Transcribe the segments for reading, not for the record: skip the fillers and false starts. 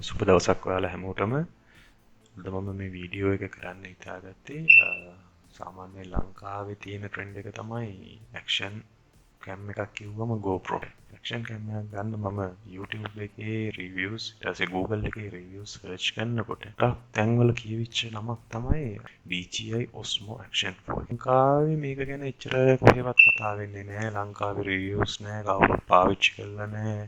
සුබ දවසක් ඔයාලා හැමෝටම. අද මම මේ වීඩියෝ එක කරන්න හිතාගත්තේ සාමාන්‍ය ලංකාවේ තියෙන ට්‍රෙන්ඩ් එක තමයි ඇක්ෂන් කැම් එකක් කිව්වම GoPro. ඇක්ෂන් කැම් එකක් ගන්න මම YouTube එකේ රිවිව්ස් ඊට පස්සේ Google එකේ රිවිව්ස් සර්ච් කරනකොට තැන්වල කියවිච්ච නමක් තමයි DJI Osmo Action 4. ලංකාවේ මේක ගැන එච්චර කොහෙවත් කතා වෙන්නේ නැහැ. ලංකාවේ රිවිව්ස් නැහැ. කවුරුත් පාවිච්චි කරලා නැහැ.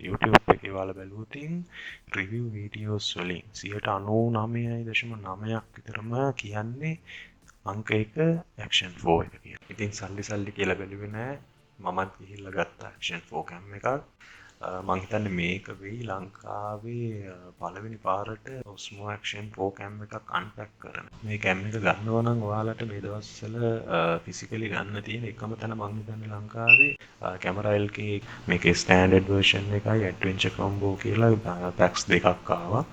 YouTube එකේ ඔයාලා බැලුවොතින් රිවිව් වීඩියෝස් වලින් 99.9ක් විතරම කියන්නේ අංක 1 Action 4 එක කියලා. ඉතින් සල්ලි කියලා බැලුවේ නෑ. මමත් ගිහිල්ලා ගත්තා Action 4 කැම් එකක්. මං හිතන්නේ මේක වෙයි ලංකාවේ පළවෙනි පාරට Osmo Action 4 කැම් එකක් අන්පැක් කරන. මේ කැම් එක ගන්නවා නම් ඔයාලට මේ දවස්වල ෆිසිකලි ගන්න තියෙන එකම තැන මං හිතන්නේ ලංකාවේ කැමරා LK මේකේ ස්ටෑන්ඩඩ් වර්ෂන් එකයි ඇඩ්වෙන්චර් කොම්බෝ කියලා පැක්ස් දෙකක් ආවා.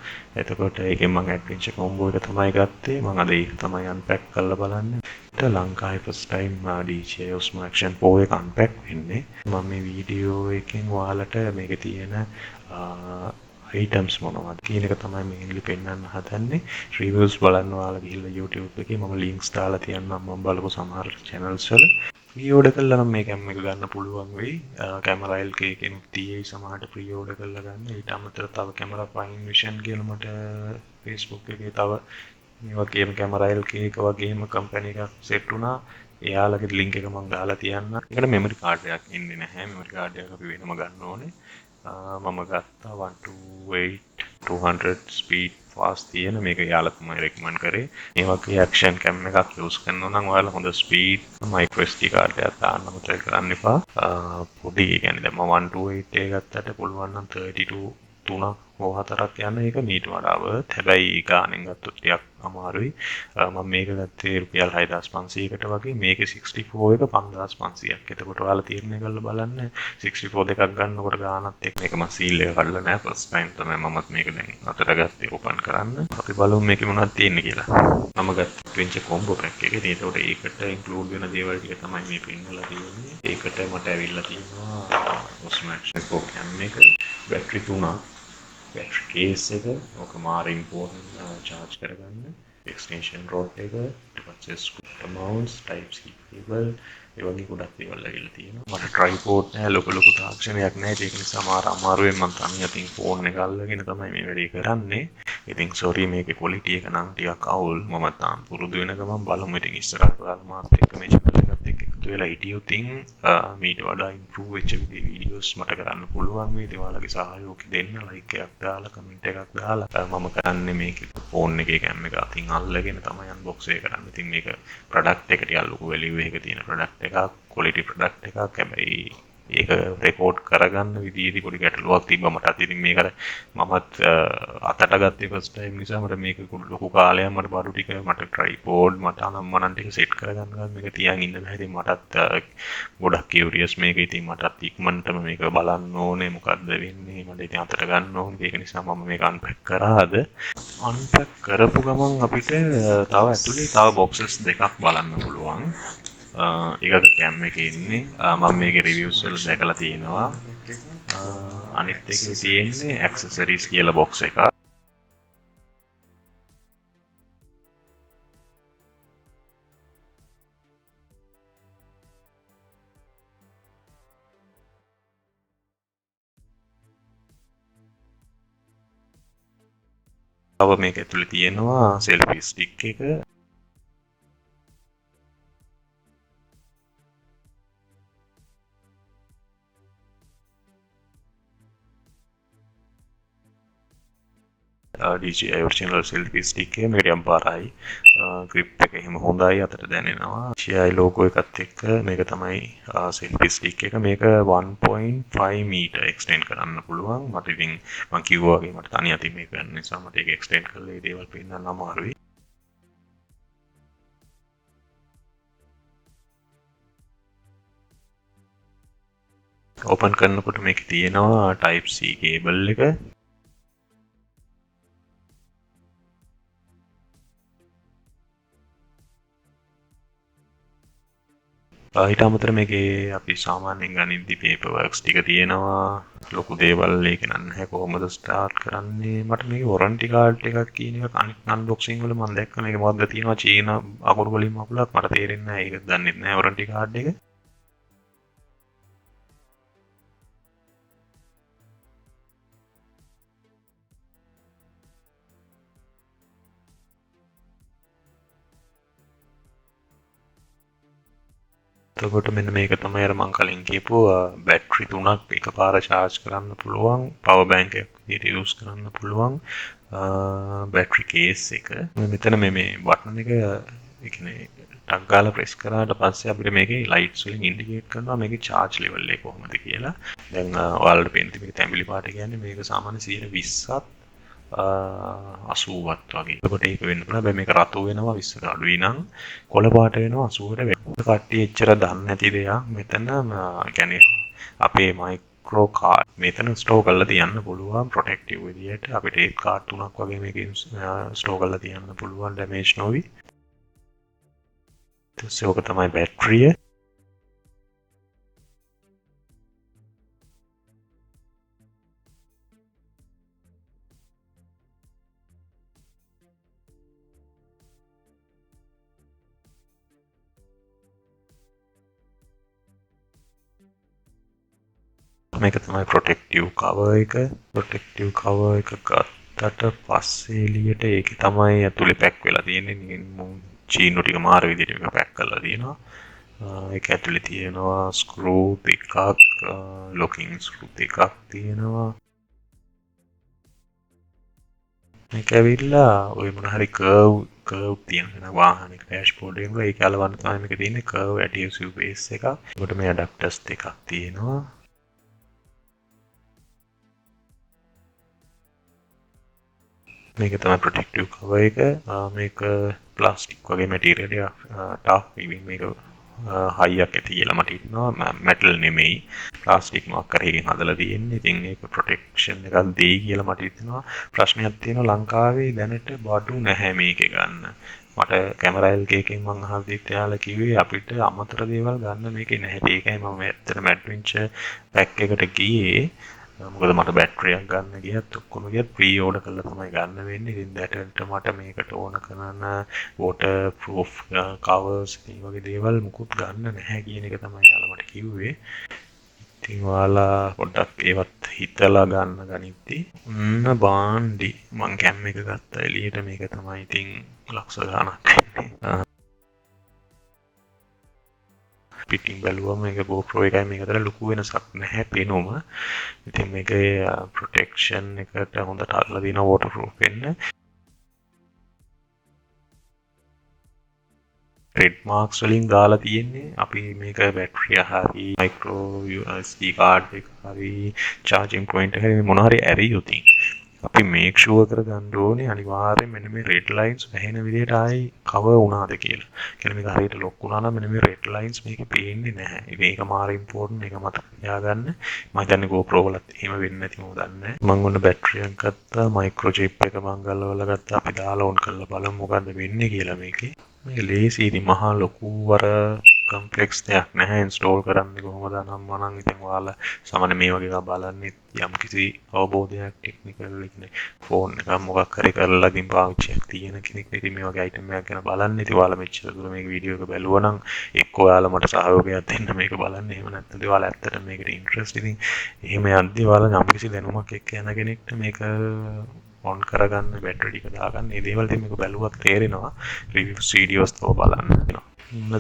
එතකොට ඒකෙන් මම ඇඩ්වෙන්චර් කොම්බෝ එක තමයි ගත්තේ. මම අද ඒක තමයි අන්පැක් කරලා බලන්නේ. ලංකාවේ first time DJI Osmo Action 4 එක අන්පැක් වෙන්නේ. මම මේ වීඩියෝ එකෙන් ඔයාලට මේකේ තියෙන items මොනවද කියන එක තමයි මේන්ලි පෙන්වන්න හදන්නේ. රිවිව්ස් බලන්න ඔයාලා ගිහිල්ලා YouTube එකේ මම links දාලා තියන්නම් මම බලපු සමහර channels වල. ප්‍රී ඕඩර් කළා නම් මේ කැම් එක ගන්න පුළුවන් වෙයි. කැමරා LK කෙනෙක් තියෙයි සමහරට ප්‍රී ඕඩර් කරලා ගන්න. ඊට අමතරව තව කැමරා Fine Vision කියලා මට Facebook එකේ තව මේ වගේම කැමරා LK එක වගේම කම්පැනි එකක් සෙට් වුණා. එයාලගේ ලින්ක් එක මම දාලා තියන්නම්. ඒකට මෙමරි කාඩ් එකක් ඉන්නේ නැහැ. මෙමරි කාඩ් එකක් අපි වෙනම ගන්න ඕනේ. මම ගත්තා 128 200 ස්පීඩ් ෆාස්ට් තියෙන මේක යාළුවා තමයි රෙකමන්ඩ් කරේ. මේ වගේ ඇක්ෂන් කැම් එකක් යූස් කරනවා නම් ඔයාලා හොඳ ස්පීඩ් මයික්‍රෝ SD කාඩ් එකක් දාන්න අමතක කරන්න එපා. පොඩි කියන්නේ දැන් මම 128 එක ගත්තට පුළුවන් නම් 32 3ක් හෝ 4ක් යන එක මීට වඩා worth. හැබැයි ගානෙන් ගත්තොත් ටිකක් අමාරුයි. මම මේක ගත්තේ රුපියල් 6500කට වගේ. මේකේ 64 එක 5500ක්. එතකොට ඔයාලා තීරණය කරලා බලන්න 64 දෙකක් ගන්නකොට ගානත් එක්ක මේක මම සීල් එක කඩලා නැහැ. ෆස්ට් ටයිම් තමයි මමත් මේක දැන් අතට ගත්තේ ඕපන් කරන්න. අපි බලමු මේකේ මොනවද තියෙන්නේ කියලා. මම ගත්ත ට්වෙන්චර් කොම්බෝ පැක් එක. ඒකට ඒකට ඉන්ක්ලූඩ් වෙන දේවල් ටික තමයි මේ පෙන්නලා තියෙන්නේ. ඒකට මට ඇවිල්ලා තියෙනවා Osmo Action 4 කැම් එක, බැටරි 3ක්, battery case එක ඕක මාර ඉම්පෝර්ටන්ට් charge කරගන්න, extension rod එක, ඊට පස්සේ scooter mounts, type C cable, ඒ වගේ ගොඩක් දේවල් ඇවිල්ලා තියෙනවා. මට tripod නෑ, ලොකු තාක්ෂණයක් නෑ. ඒක නිසා මාර අමාරුවෙන් මම තනිය අතින් ෆෝන් එක අල්ලගෙන තමයි මේ වැඩේ කරන්නේ. ඉතින් sorry මේකේ quality එක නම් ටිකක් අවුල්. මම තාම පුරුදු වෙන ගමන් බලමු. ඉතින් ඉස්සරහට ඔයාලා මාත් එක්ක මේ channel එකත් එක්ක එකතු වෙලා හිටියොත් මීට වඩා improve වෙච්ච videos මට කරන්න පුළුවන් වේද. ඔයාලගේ සහයෝගය දෙන්න, like එකක් දාලා, comment එකක් දාලා. මම කරන්නේ මේකේ ෆෝන් එකේ කැම් එක අතින් අල්ලගෙන තමයි unbox එක කරන්නේ. ඉතින් මේක product එක ටිකක් ලොකු value එකක තියෙන product එකක්, quality product එකක්. හැබැයි ඒක රෙකෝඩ් කරගන්න විදිහේදී පොඩි ගැටලුවක් තිබ්බා මට. ඉතින් මේකට මමත් අතට ගත්තේ ෆස්ට් ටයිම් නිසා මට මේක ලොකු කාලයක් මට බඩු ටික මට ට්‍රයිපෝඩ් මට අනම්මනන් ටික සෙට් කරගන්න මේක තියන් ඉන්න බෑ. ඉතින් මටත් ගොඩක් කියුරියස් මේක. ඉතින් මටත් ඉක්මනටම මේක බලන්න ඕනේ මොකද්ද වෙන්නේ. මට ඉතින් අතට ගන්න ඕනේ. ඒක නිසා මම මේක අන්පැක් කරාද. අන්පැක් කරපු ගමන් අපිට තව ඇතුලේ තව බොක්සස් දෙකක් බලන්න පුළුවන්. එකක කැම් එකේ ඉන්නේ මම මේකේ රිවිව්ස් වල දැකලා තියෙනවා. අනිත් එකේ තියෙන්නේ ඇක්සසරිස් කියලා බොක්ස් එකක්. තව මේක ඇතුලේ තියෙනවා selfie stick එක. DJI original selfie stick එක මේක ටිකක් බරයි. grip එක එහෙම හොඳයි අතට දැනෙනවා. DJI logo එකත් එක්ක මේක තමයි selfie stick එක. මේක 1.5 meter extend කරන්න පුළුවන්. මට ඉතින් මම කිව්වා වගේ මට තනිය අතින් මේක ගන්න නිසා මට ඒක extend කරලා මේ දේවල් පෙන්නන්න අමාරුයි. ඕපන් කරනකොට මේකේ තියෙනවා type C cable එක. ඊට අමතරව මේකේ අපි සාමාන්‍යයෙන් ගනිද්දි පේපර් වර්ක්ස් ටික තියෙනවා. ලොකු දේවල් ඒක නැහැ කොහොමද ස්ටාර්ට් කරන්නේ. මට මේකේ වොරන්ටි කාඩ් එකක් කියන එක අනිත් අන්බොක්සින් වල මම දැක්ක මේක මොකක්ද තියෙනවා චීන අකුරු වලින් මකුලක් මට තේරෙන්නේ නැහැ. ඒක දන්නේ නැහැ වොරන්ටි කාඩ් එක. එතකොට මෙන්න මේක තමයි අර මං කලින් කියපු බැටරි තුනක් එකපාර charge කරන්න පුළුවන් power bank එකක් විදිහට use කරන්න පුළුවන් බැටරි කේස් එක. මෙතන මේ බටන් එක ඒ කියන්නේ ටක් ගාලා ප්‍රෙස් කරාට පස්සේ අපිට මේකේ ලයිට්ස් වලින් ඉන්ඩිකේට් කරනවා මේකේ charge level එක කොහොමද කියලා. දැන් ඔයාලට පේන්නේ මේක තැඹිලි පාට කියන්නේ මේක සාමාන්‍ය 120ක් 80වත් වගේ. එතකොට ඒක වෙන්න පුළුවන්. හැබැයි මේක රතු වෙනවා 20ට අඩුයි නම් කොළ පාට වෙනවා 80ට වෙනවා. කට්ටිය එච්චර දන්නේ නැති දෙයක්. මෙතන يعني අපේ මයික්‍රෝ කාඩ් මෙතන ස්ටෝර් කරලා තියන්න පුළුවන් ප්‍රොටෙක්ටිව් විදියට. අපිට ඒ කාඩ් තුනක් වගේ මේකෙන් ස්ටෝර් කරලා තියන්න පුළුවන් ඩැමේජ් නොවි. ඒක තමයි බැටරිය. මේක තමයි ප්‍රොටෙක්ටිව් කවර් එක. ප්‍රොටෙක්ටිව් කවර් එක ගත්තට පස්සේ එළියට ඒකේ තමයි ඇතුලේ පැක් වෙලා තියෙන්නේ. චීනු ටික මාර විදිහට මේක පැක් කරලා තියෙනවා. ඒක ඇතුලේ තියෙනවා ස්ක්‍රූ දෙකක්, ලොකින් ස්ක්‍රූ දෙකක් තියෙනවා. මේක ඇවිල්ලා ඔය මොන හරි කර්ව් තියෙන වාහනයක ඩෑෂ්බෝඩ් එකේ ඒක අලවන්න තමයි මේක තියෙන්නේ කර්ව් ඇඩිසිව් බේස් එකක්. ඒකට මේ ඇඩැප්ටර්ස් දෙකක් තියෙනවා. මේක තමයි ප්‍රොටෙක්ටිව් කවර් එක. මේක ප්ලාස්ටික් වගේ මැටීරියල් එකක්. ටාක් වීවින් මේක හයියක් ඇති කියලා මට හිතෙනවා. මෙටල් නෙමෙයි. ප්ලාස්ටික් මොකක් කරේ එකෙන් හදලා තියෙන්නේ. ඉතින් ඒක ප්‍රොටෙක්ෂන් එකක් දෙයි කියලා මට හිතෙනවා. ප්‍රශ්නයක් තියෙනවා ලංකාවේ දැනට බඩු නැහැ මේක ගන්න. මට කැමරා LK එකෙන් මම අහද්දිත් එයාලා කිව්වේ අපිට අමතර දේවල් ගන්න මේකේ නැහැ. ඒකයි මම ඇත්තටම ඇඩ්වෙන්චර් පැක් එකට ගියේ. මොකද මට බැටරියක් ගන්න ගියත් ඔක්කොම ගියත් ප්‍රී ඕඩර් කරලා තමයි ගන්න වෙන්නේ. ඉතින් දැනට මට මේකට ඕන කරන වෝටර් ප්‍රූෆ් කවර්ස් මේ වගේ දේවල් මුකුත් ගන්න නැහැ කියන එක තමයි යාළුවා මට කිව්වේ. ඉතින් ඔයාලා පොඩ්ඩක් ඒවත් හිතලා ගන්න ගනිද්දි බාන්ඩි මං කැම් එක ගත්තා එළියට. මේක තමයි ඉතින් ලක්ෂ ගාණක් වෙන්නේ. පිටින් බැලුවම මේක GoPro එකයි මේක අතර ලොකු වෙනසක් නැහැ පේනොම. ඉතින් මේකේ ප්‍රොටෙක්ෂන් එකට හොඳට අල්ලලා දිනවා වෝටර් ප්‍රූෆ් වෙන්න. රෙඩ් මාක්ස් වලින් දාලා තියෙන්නේ අපි මේක බැටරිය හරි මයික්‍රෝ USB කාඩ් එක හරි charging point එක හරි මොන හරි ඇරියොතින් අපි මේක් ෂුවර් කරගන්න ඕනේ අනිවාර්යෙන් මෙන්න මේ රෙඩ් ලයින්ස් වැහෙන විදිහට ආයි කවර් වුණාද කියලා. කියන්නේ මේක හරියට ලොක් වුණා නම් මෙන්න මේ රෙඩ් ලයින්ස් මේකේ පේන්නේ නැහැ. මේක මාර ඉම්පෝටන්ට් එක මතක තියාගන්න. මම හිතන්නේ GoPro වලත් එහෙම වෙන්නේ නැති මොකද දන්නේ. මම ඔන්න බැටරියක් ගත්තා, මයික්‍රෝ චිප් එක මම ගලවලා ගත්තා. අපි දාලා ඔන් කරලා බලමු මොකද්ද වෙන්නේ කියලා මේකේ. මේක ලේසි ඉතින් මහා ලොකු වර කම්ප්ලෙක්ස් දෙයක් නැහැ ඉන්ස්ටෝල් කරන්නේ කොහොමද නම් මනම් ඉතින් ඔයාලා සාමාන්‍ය මේ වගේ එකක් බලන්නේ යම්කිසි අවබෝධයක් ටෙක්නිකල් කියන්නේ ෆෝන් එකක් මොකක් හරි කරලා ඉතින් පාවිච්චියක් තියෙන කෙනෙක් ඉතින් මේ වගේ අයිටම් එකක් ගැන බලන්නේ ඉතින් ඔයාලා මෙච්චර දුර මේක වීඩියෝ එක බැලුවා නම් එක්ක ඔයාලා මට සහයෝගයක් දෙන්න මේක බලන්න එහෙම නැත්නම් ඔයාලා ඇත්තටම මේකට ඉන්ට්‍රස්ට් ඉතින් එහෙම යද්දි ඔයාලා යම්කිසි දැනුමක් එක්ක යන කෙනෙක්ට මේක ඔන් කරගන්න බැටරි ටික දාගන්න මේ දේවල් ඉතින් මේක බැලුවක් තේරෙනවා රිවිව්ස් වීඩියෝස් තව බලන්න.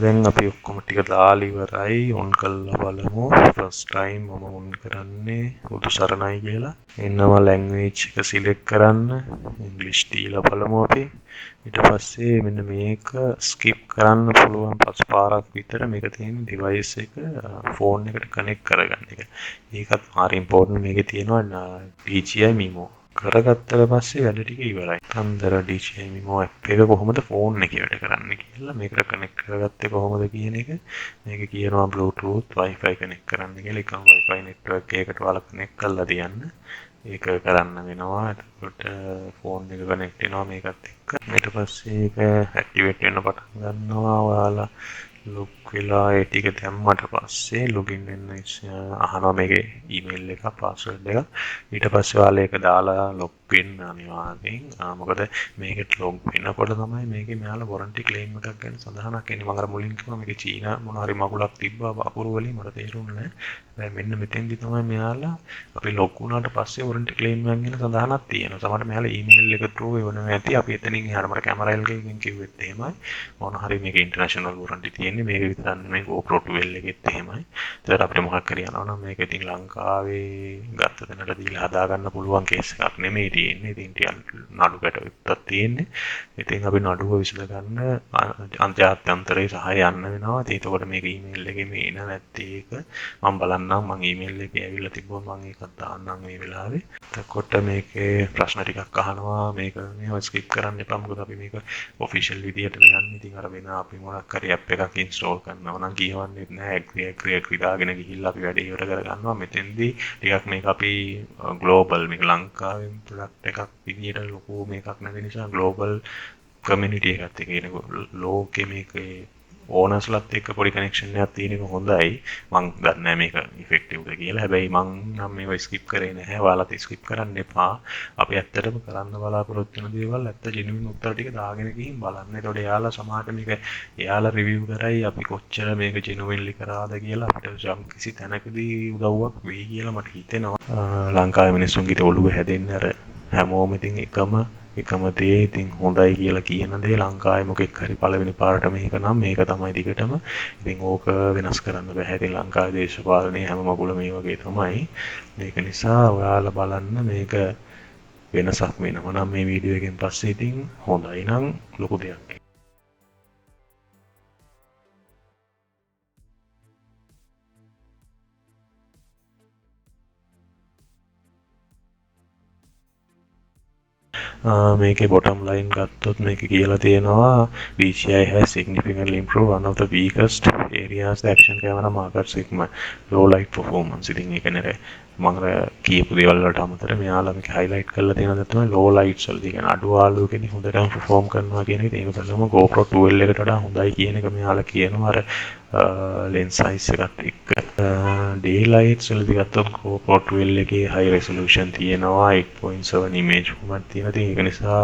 දැන් අපි ඔක්කොම ටික දාලා ඉවරයි ඔන් කරලා බලමු. ෆස්ට් ටයිම් මම ඔන් කරන්නේ බුදු සරණයි කියලා. එනවා ලැන්ග්වේජ් එක සිලෙක්ට් කරන්න. ඉංග්‍රීසි දීලා බලමු අපි. ඊට පස්සේ මෙන්න මේක ස්කිප් කරන්න පුළුවන් පස් පාරක් විතර මේක තියෙන ඩිවයිස් එක ෆෝන් එකට කනෙක්ට් කරගන්න එක. ඒකත් හරි ඉම්පෝටන්ට් මේකේ තියෙනවා DJI Mimo. කරගත්තට පස්සේ වැඩ ටික ඉවරයි. අන්දර DJI Mimo app එක කොහොමද ෆෝන් එකේ වැඩ කරන්නේ කියලා මේකට කනෙක්ට් කරගත්තේ කොහොමද කියන එක. මේක කියනවා Bluetooth Wi-Fi connect කරන්න කියලා. එකම Wi-Fi network එකකට ඔයාලා connect කරලා තියන්න. ඒක කරන්න වෙනවා. එතකොට ෆෝන් එක කනෙක්ට් වෙනවා මේකත් එක්ක. ඊට පස්සේ ඒක ඇක්ටිවේට් වෙන්න පටන් ගන්නවා. ඔයාලා ලොග් වෙලා ඒ ටික දැම්මට පස්සේ ලොගින් වෙන්න අහනවා මේකේ ඊමේල් එක පාස්වර්ඩ් එක. ඊට පස්සේ ඔයාලා ඒක දාලා ලොග් වෙන්න අනිවාර්යෙන්. මොකද මේකට ලොග් වෙනකොට තමයි මේකේ මෙයාලා වොරන්ටි ක්ලේම් එකක් ගැන සඳහනක් එන්නේ. මම අර මුලින් කිව්වා මේකේ චීනා මොන හරි මගුලක් තිබ්බා අකුරු වලින් මට තේරුන්නේ නැහැ. දැන් මෙන්න මෙතෙන්දි තමයි මෙයාලා අපි ලොග් වුණාට පස්සේ වොරන්ටි ක්ලේම් එකක් ගැන සඳහනක් තියෙනවා. සමහරට මෙයාලා ඊමේල් එක through එවනවා ඇති. අපි එතනින් එහාට මට කැමරා එකකින් කිව්වෙත් එහෙමයි. මොන හරි මේක ඉන්ටර්නැෂනල් වොරන්ටි තියෙන්නේ මේක විතරක් නෙමෙයි GoPro 12 එකෙත් එහෙමයි. ඒතර අපිට මොකක් හරි යනවා නම් මේක ඉතින් ලංකාවේ ගත්ත තැනට දීලා හදා ගන්න පුළුවන් කේස් එකක් නෙමෙයි තියෙන්නේ. ඉතින් ටිකක් නඩු ගැටුමක් තියෙන්නේ. ඉතින් අපි නඩුව විසඳ ගන්න අන්ත්‍යාන්තරේ සහාය යන්න වෙනවා. ඉතින් ඒකෝට මේක ඊමේල් එකේ මේ එන නැත්තේ ඒක මම බලන්නම්. මම ඊමේල් එකේ ඇවිල්ලා තිබ්බොත් මම ඒකත් දාන්නම් මේ වෙලාවේ. එතකොට මේකේ ප්‍රශ්න ටිකක් අහනවා. මේක මේව ස්කිප් කරන්න එපා. මොකද අපි මේක ඔෆිෂල් විදියට යන්නේ. ඉතින් අර වෙන අපි මොනක් හරි ඇප් එකක් ඉන්ස්ටෝල් කරනවා නම් කියවන්නේ නැහැ. ඇග්‍රී දාගෙන ගිහිල්ලා අපි වැඩේ ඉවර කරගන්නවා. මෙතෙන්දී ටිකක් මේක අපි ග්ලෝබල් මේක ලංකාවේ ප්‍රොඩක්ට් එකක් විදියට ලොකු මේකක් නැති නිසා ග්ලෝබල් කමියුනිටි එකත් එක්ක එන ලෝකෙ මේකේ ඕනර්ස්ලත් එක්ක පොඩි කනෙක්ෂන් එකක් තියෙන එක හොඳයි. මං දන්නේ නැහැ මේක ඉෆෙක්ටිව්ද කියලා. හැබැයි මං නම් මේව ස්කිප් කරේ නැහැ. ඔයාලත් ස්කිප් කරන්න එපා. අපි ඇත්තටම කරන්න බලාපොරොත්තු වෙන දේවල් ඇත්ත ජෙනුවින් උත්තර ටික දාගෙන ගිහින් බලන්න. ඒතකොට එයාලා සමහරට මේක එයාලා රිවිව් කරයි අපි කොච්චර මේක ජෙනුවින්ලි කරාද කියලා අපිට යම් කිසි තැනකදී උදව්වක් වෙයි කියලා මට හිතෙනවා. ලංකාවේ මිනිස්සුන්ගේ ඔළුව හැදෙන්නේ අර හැමෝම ඉතින් එකම දේ ඉතින් හොඳයි කියලා කියන දේ ලංකාවේ මොකෙක් හරි පළවෙනි පාරට මේක නම් මේක තමයි දිගටම. ඉතින් ඕක වෙනස් කරන්න බෑ. ඉතින් ලංකාවේ දේශපාලනේ හැම මගුල මේ වගේ තමයි. ඒක නිසා ඔයාලා බලන්න මේක වෙනසක් වෙනවා නම් මේ වීඩියෝ එකෙන් පස්සේ ඉතින් හොඳයි නම් ලොකු දෙයක්. මේකේ bottom line ගත්තොත් මේක කියලා තියෙනවා DJI has significantly improved one of the weakest areas the action camera market segment low light performance. ඉතින් ඒක නේද මම කියපු දේවල් වලට අමතරව මෙයාලා මේක highlight කරලා තියෙනවා තමයි low lights වලදී කියන්නේ අඩු ආලෝකෙදී හොඳටම perform කරනවා කියන එක. ඒක තමයි GoPro 12 එකට වඩා හොඳයි කියන එක මෙයාලා කියනවා අර lens size එකත් එක්ක. daylights වලදී ගත්තොත් GoPro 12 එකේ high resolution තියෙනවා 8.7 image format තියෙනවා. ඉතින් ඒක නිසා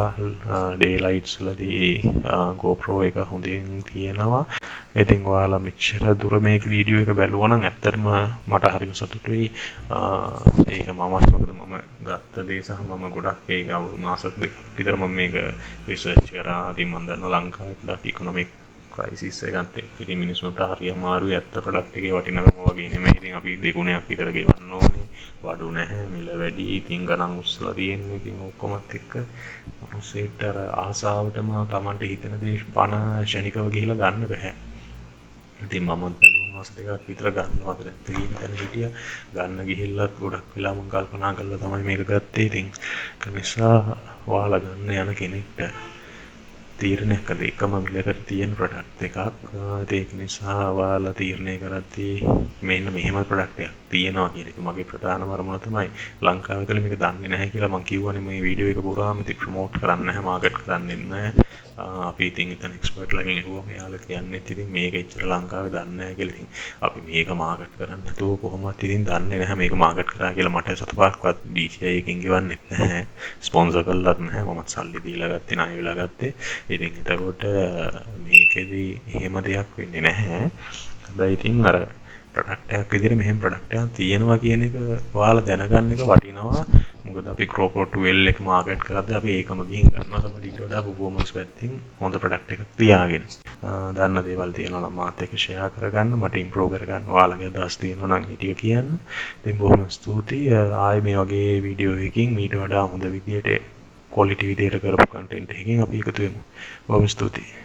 daylights වලදී GoPro එක හොඳින් තියෙනවා. ඉතින් ඔයාලා මෙච්චර දුර මේක වීඩියෝ එක බැලුවා නම් ඇත්තටම මට හරිම සතුටුයි. ඒක මමත් මොකද මම ගත්ත දේ සහ මම ගොඩක් ඒක අවුරුදු මාස දෙකක් විතර මම මේක රිසර්ච් කරා. ඉතින් මම දන්නවා ලංකාවේ ගොඩක් ඉකොනොමික් ක්‍රයිසිස් එකත් එක්ක ඉතින් මිනිස්සුන්ට හරි අමාරුයි. ඇත්ත ප්‍රොඩක්ට් එකේ වටිනාකම වගේ නෙමෙයි. ඉතින් අපි දෙගුණයක් විතර ගෙවන්න ඕනේ. වඩු නැහැ, මිල වැඩි, ඉතින් ගණන් උස්සලා තියෙන්නේ. ඉතින් ඔක්කොමත් එක්ක මොකසෙට අර ආසාවටම Tamanට හිතෙන දේ පණ ශනිකව ගිහිලා ගන්න බෑ. ඉතින් මම බැලුවා මාස දෙකක් විතර ගන්නවා දැන් තියෙන තැන හිටියා. ගන්න ගිහිල්ලත් ගොඩක් වෙලා මම කල්පනා කරලා තමයි මේක ගත්තේ. ඉතින් ඒක නිසා ඔයාලා ගන්න යන කෙනෙක්ට තීරණයක් කළ එකම මිලකට තියෙන ප්‍රොඩක්ට් එකක්. ඒක නිසා ඔයාලා තීරණය කරද්දී මෙන්න මෙහෙම ප්‍රොඩක්ට් එකක් තියෙනවා කියන එක මගේ ප්‍රධානම අරමුණ තමයි. ලංකාවේ තුල මේක දන්නේ නැහැ කියලා මම කියවනේ මේ වීඩියෝ එක පුරාම ඉතින් ප්‍රොමෝට් කරන්නේ නැහැ, මාකට් කරන්නේ නැහැ. අපි ඉතින් එතන එක්ස්පර්ට් ලාගෙන් අහුවම එයාලා කියන්නේ ඉතින් මේක එච්චර ලංකාවේ දන්නේ නැහැ කියලා. ඉතින් අපි මේක මාකට් කරන්න නැතුව කොහොමවත් ඉතින් දන්නේ නැහැ මේක මාකට් කරා කියලා. මට සතපාක්වත් DJI එකකින් ගෙවන්නෙත් නැහැ, ස්පොන්සර් කළාත් නැහැ. මමත් සල්ලි දීලා ගත්තේ ණය වෙලා ගත්තේ. ඉතින් එතකොට මේකෙදි එහෙම දෙයක් වෙන්නේ නැහැ. හැබැයි ඉතින් අර ප්‍රොඩක්ට් එකක් විදිහට මෙහෙම ප්‍රොඩක්ට් එකක් තියෙනවා කියන එක ඔයාලා දැනගන්න එක වටිනවා. මොකද අපි GoPro 12 එක මාකට් කරද්දී අපි ඒකම ගිහින් ගන්නවා. තමයි ඊට වඩා performance පැත්තෙන් හොඳ ප්‍රොඩක්ට් එකක් තියාගෙන. දන්න දේවල් තියෙනවා නම් මාත් එක්ක ෂෙයා කරගන්න, මට ඉම්ප්‍රූව් කරගන්න ඔයාලගේ අදහස් තියෙනවා නම් හිටිය කියන්න. ඉතින් බොහොම ස්තුතියි. ආයේ මේ වගේ වීඩියෝ එකකින් ඊට වඩා හොඳ විදියට ක්වොලිටි විදියට කරපු කන්ටෙන්ට් එකකින් අපි එකතු වෙමු. බොහොම ස්තුතියි.